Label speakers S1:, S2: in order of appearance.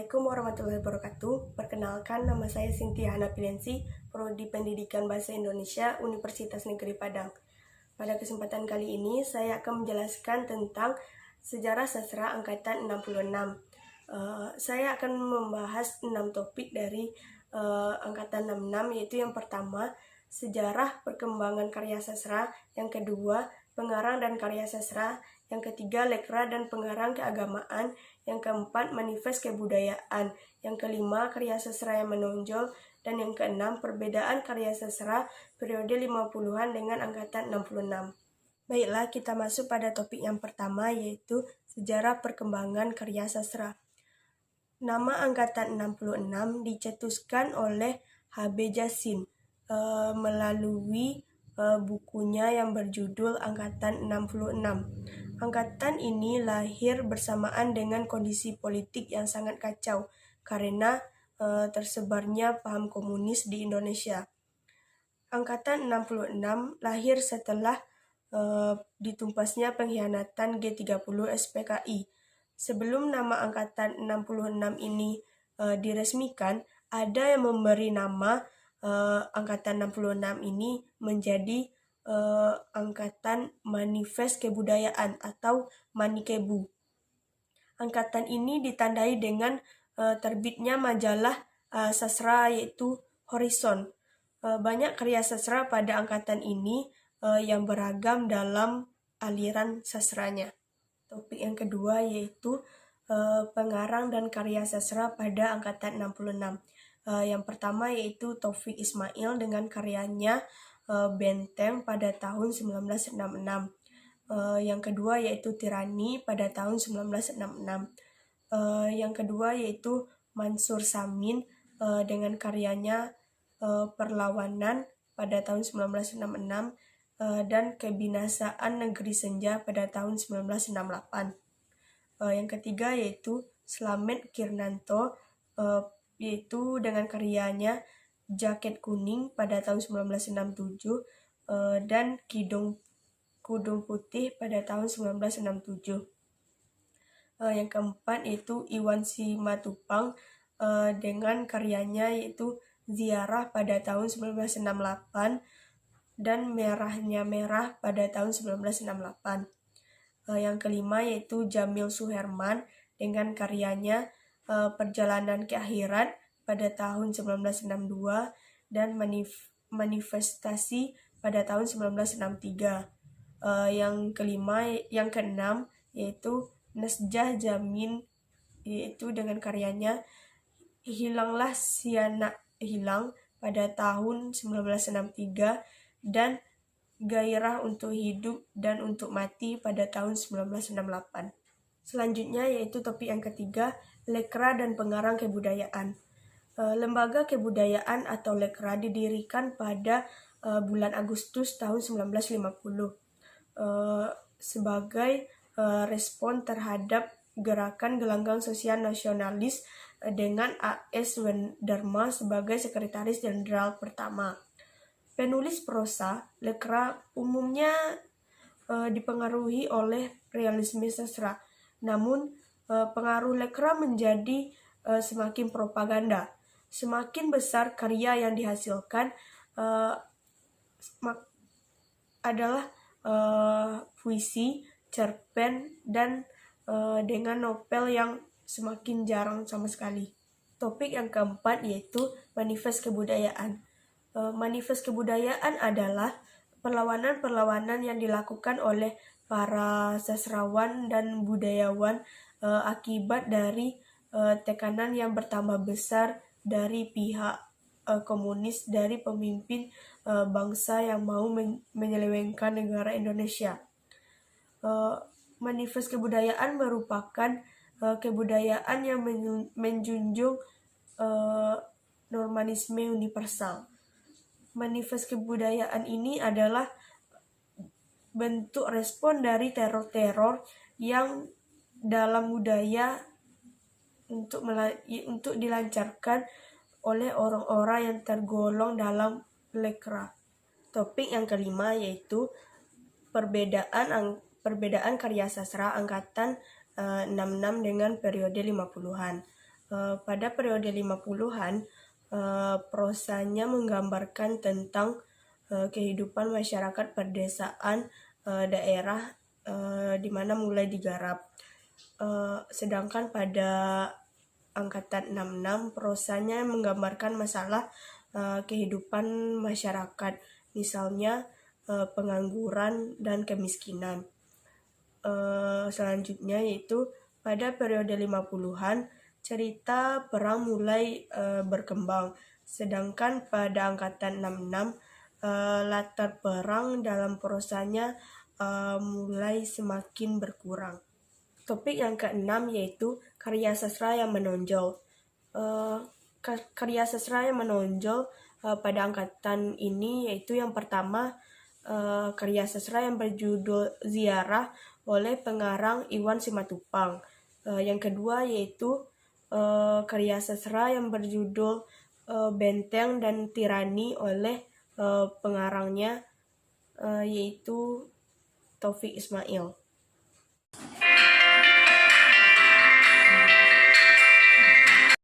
S1: Assalamualaikum warahmatullahi wabarakatuh. Perkenalkan, nama saya Cynthia Hanapilensi, Prodi Pendidikan Bahasa Indonesia, Universitas Negeri Padang. Pada kesempatan kali ini, saya akan menjelaskan tentang sejarah sastra angkatan 66. Saya akan membahas 6 topik dari angkatan 66, yaitu yang pertama, sejarah perkembangan karya sastra, yang kedua, pengarang dan karya sastra, yang ketiga, lekra dan pengarang keagamaan, yang keempat, manifest kebudayaan, yang kelima, karya sastra yang menonjol, dan yang keenam, perbedaan karya sastra periode 50-an dengan angkatan 66. Baiklah, kita masuk pada topik yang pertama, yaitu sejarah perkembangan karya sastra. Nama angkatan 66 dicetuskan oleh H.B. Jassin melalui bukunya yang berjudul Angkatan 66. Angkatan ini lahir bersamaan dengan kondisi politik yang sangat kacau karena tersebarnya paham komunis di Indonesia. Angkatan 66 lahir setelah ditumpasnya pengkhianatan G30 SPKI. Sebelum nama Angkatan 66 ini diresmikan, ada yang memberi nama Angkatan 66 ini menjadi Angkatan Manifest Kebudayaan atau Manikebu. Angkatan ini ditandai dengan terbitnya majalah sastra yaitu Horizon. Banyak karya sastra pada angkatan ini yang beragam dalam aliran sastranya. Topik yang kedua yaitu pengarang dan karya sastra pada angkatan 66. Yang pertama yaitu Taufik Ismail dengan karyanya Benteng pada tahun 1966. Yang kedua yaitu Tirani pada tahun 1966. Yang kedua yaitu Mansur Samin dengan karyanya Perlawanan pada tahun 1966 dan Kebinasaan Negeri Senja pada tahun 1968. Yang ketiga yaitu Slamet Kirnanto yaitu dengan karyanya Jaket Kuning pada tahun 1967 dan Kudung Putih pada tahun 1967. Yang keempat yaitu Iwan Simatupang dengan karyanya yaitu Ziarah pada tahun 1968 dan Merahnya Merah pada tahun 1968. Yang kelima yaitu Jamil Suherman dengan karyanya Perjalanan ke Akhirat pada tahun 1962 dan Manifestasi pada tahun 1963. Yang keenam yaitu Nasjah Jamin yaitu dengan karyanya Hilanglah Si Anak Hilang pada tahun 1963 dan Gairah untuk Hidup dan untuk Mati pada tahun 1968. Selanjutnya yaitu topik yang ketiga, lekra dan pengarang kebudayaan. Lembaga kebudayaan atau lekra didirikan pada bulan Agustus tahun 1950 sebagai respon terhadap gerakan gelanggang sosial nasionalis dengan A.S. Dharma sebagai sekretaris jenderal pertama. Penulis prosa, lekra umumnya dipengaruhi oleh realisme sastra. Namun, pengaruh lekra menjadi semakin propaganda. Semakin besar karya yang dihasilkan adalah puisi, cerpen, dan dengan novel yang semakin jarang sama sekali. Topik yang keempat yaitu manifest kebudayaan. Manifest kebudayaan adalah perlawanan-perlawanan yang dilakukan oleh para sastrawan dan budayawan akibat dari tekanan yang bertambah besar dari pihak komunis dari pemimpin bangsa yang mau menyelewengkan negara Indonesia. Manifest kebudayaan merupakan kebudayaan yang menjunjung normalisme universal. Manifest kebudayaan ini adalah bentuk respon dari teror-teror yang dalam budaya untuk dilancarkan oleh orang-orang yang tergolong dalam lekra. Topik yang kelima yaitu perbedaan karya sastra angkatan 66 dengan periode 50-an. Pada periode 50-an, prosanya menggambarkan tentang kehidupan masyarakat pedesaan daerah di mana mulai digarap. Sedangkan pada angkatan 66 prosanya menggambarkan masalah kehidupan masyarakat, misalnya pengangguran dan kemiskinan. Selanjutnya yaitu pada periode 50-an cerita perang mulai berkembang, sedangkan pada angkatan 66 latar perang dalam prosanya mulai semakin berkurang. Topik yang keenam yaitu karya sastra yang menonjol. Karya sastra yang menonjol pada angkatan ini yaitu yang pertama, karya sastra yang berjudul Ziarah oleh pengarang Iwan Simatupang. Yang kedua yaitu karya sastra yang berjudul Benteng dan Tirani oleh pengarangnya yaitu Taufik Ismail.